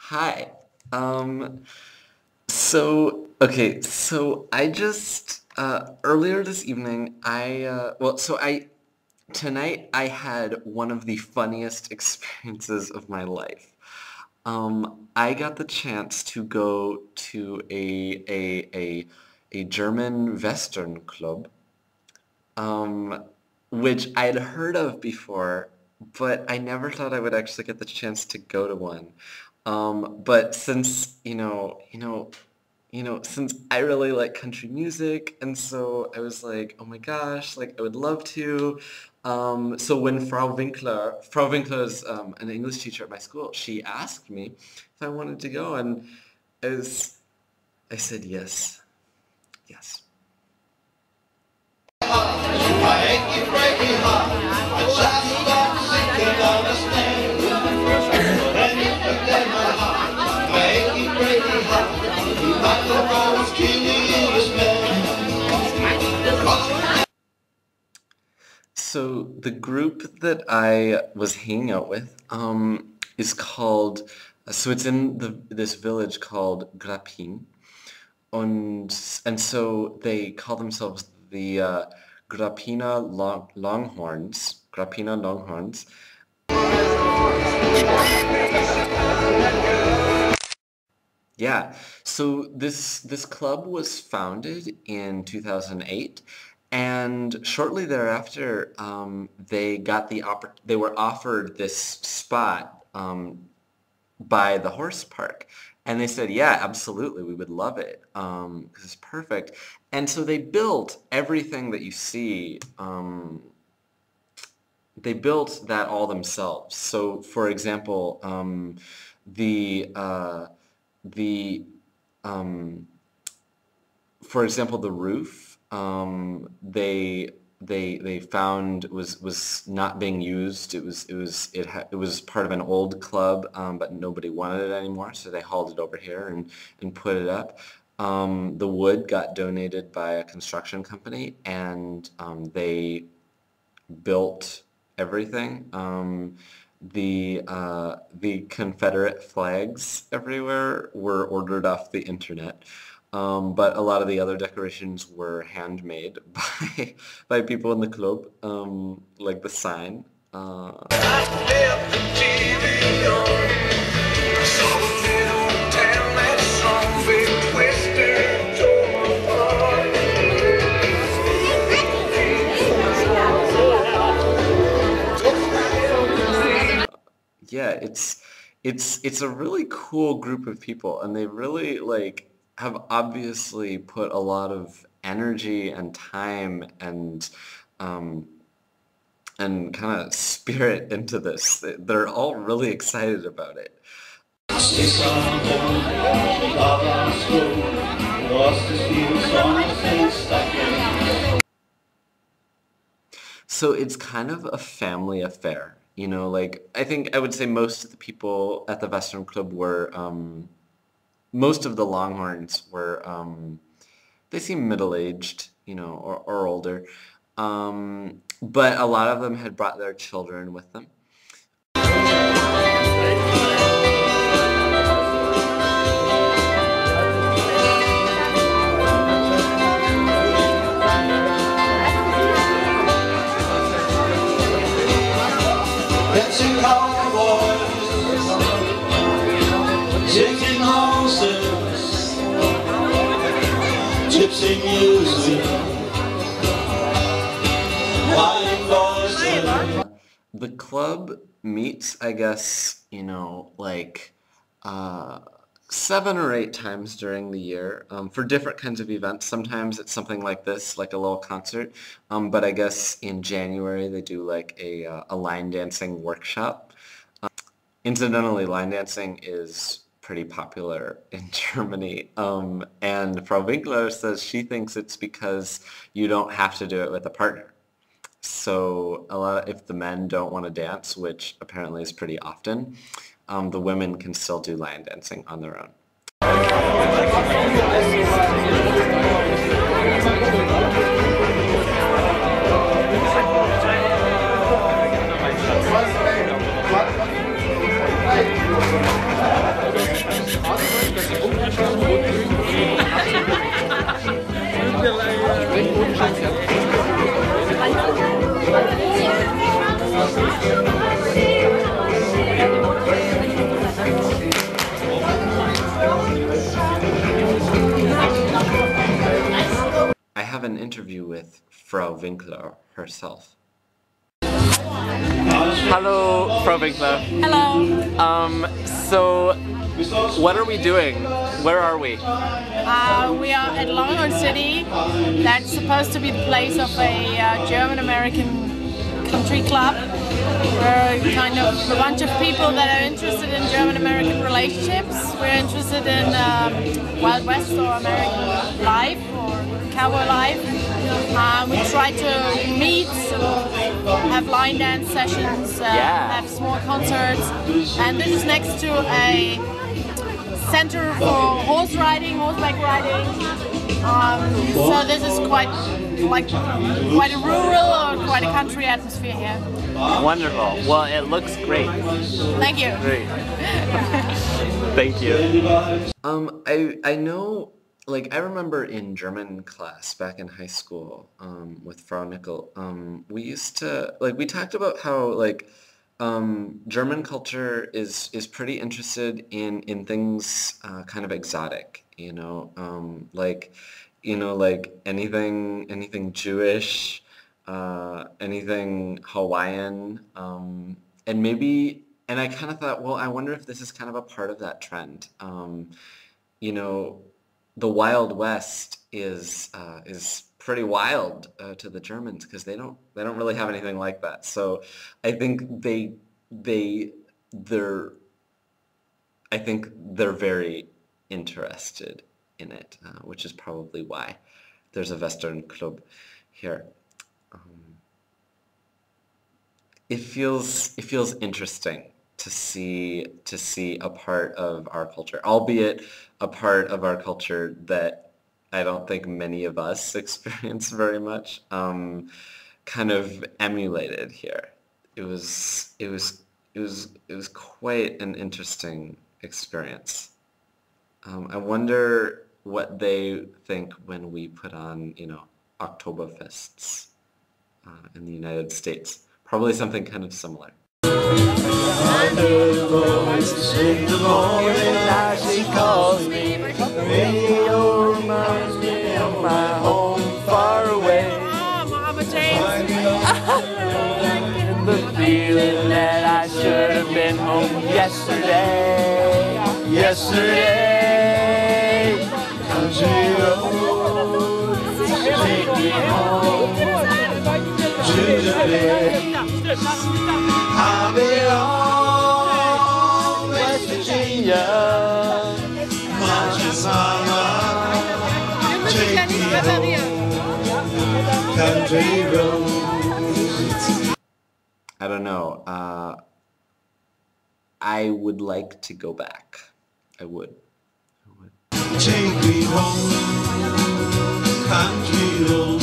Hi. Um, so I just earlier this evening tonight I had one of the funniest experiences of my life. I got the chance to go to a German Western Club, um, which I'd heard of before, but I never thought I would actually get the chance to go to one. But since, since I really like country music, and so I was like, oh my gosh, like I would love to. So when Frau Winkler is an English teacher at my school, she asked me if I wanted to go, and I was, I said yes, yes. So the group that I was hanging out with is called, so it's in this village called Grappin, and so they call themselves the Grappiner Longhorns. Yeah, so this club was founded in 2008, and shortly thereafter, they were offered this spot by the horse park, and they said, "Yeah, absolutely, we would love it because it's perfect." And so they built everything that you see. They built that all themselves. So, for example, the uh, the um, for example, the roof they found was not being used. It was part of an old club, but nobody wanted it anymore, so they hauled it over here and put it up. The wood got donated by a construction company, and they built everything. The Confederate flags everywhere were ordered off the internet. But a lot of the other decorations were handmade by people in the club, like the sign. Yeah, it's a really cool group of people, and they really like have obviously put a lot of energy and time um, and kind of spirit into this. They're all really excited about it. So it's kind of a family affair, like I think I would say most of the people at the Western Club were, most of the Longhorns were, they seem middle-aged, or older. But a lot of them had brought their children with them. Dancing cowboys, singing horses, gypsy music, white voices. The club meets, I guess, like 7 or 8 times during the year for different kinds of events. Sometimes it's something like this, like a little concert. But I guess in January they do like a line dancing workshop. Incidentally, line dancing is pretty popular in Germany. And Frau Winkler says she thinks it's because you don't have to do it with a partner. So if the men don't want to dance, which apparently is pretty often, the women can still do line dancing on their own. an interview with Frau Winkler herself. Hello, Frau Winkler. Hello. So what are we doing? Where are we? We are at Longhorn City. That's supposed to be the place of a German-American country club. We're kind of a bunch of people that are interested in German-American relationships. We're interested in Wild West or American life or cowboy life. We try to meet, have line dance sessions, have small concerts, and this is next to a center for horse riding, horseback riding. So this is quite a rural or quite a country atmosphere here. Wonderful. Well, it looks great. Thank you. Great. Thank you. I know, like, I remember in German class back in high school, with Frau Nickel, we used to, like, we talked about how, like, German culture is pretty interested in things kind of exotic, you know, like anything Jewish, anything Hawaiian, and I kind of thought, well, I wonder if this is kind of a part of that trend. You know, the Wild West is pretty wild to the Germans because they don't really have anything like that. So I think they're very interested in it, which is probably why there's a Western Club here. It feels interesting to see a part of our culture, albeit a part of our culture that I don't think many of us experience very much, kind of emulated here. It was quite an interesting experience. I wonder what they think when we put on, you know, Oktoberfests in the United States. Probably something kind of similar. In the morning now she calls me. Radio reminds me of my home far away. The feeling that I should have been home yesterday. Yesterday. Country roads take me home to the place I belong, West Virginia. Mountain mama, take me home, country roads. I don't know. I would like to go back. I would. Take me home, country roads.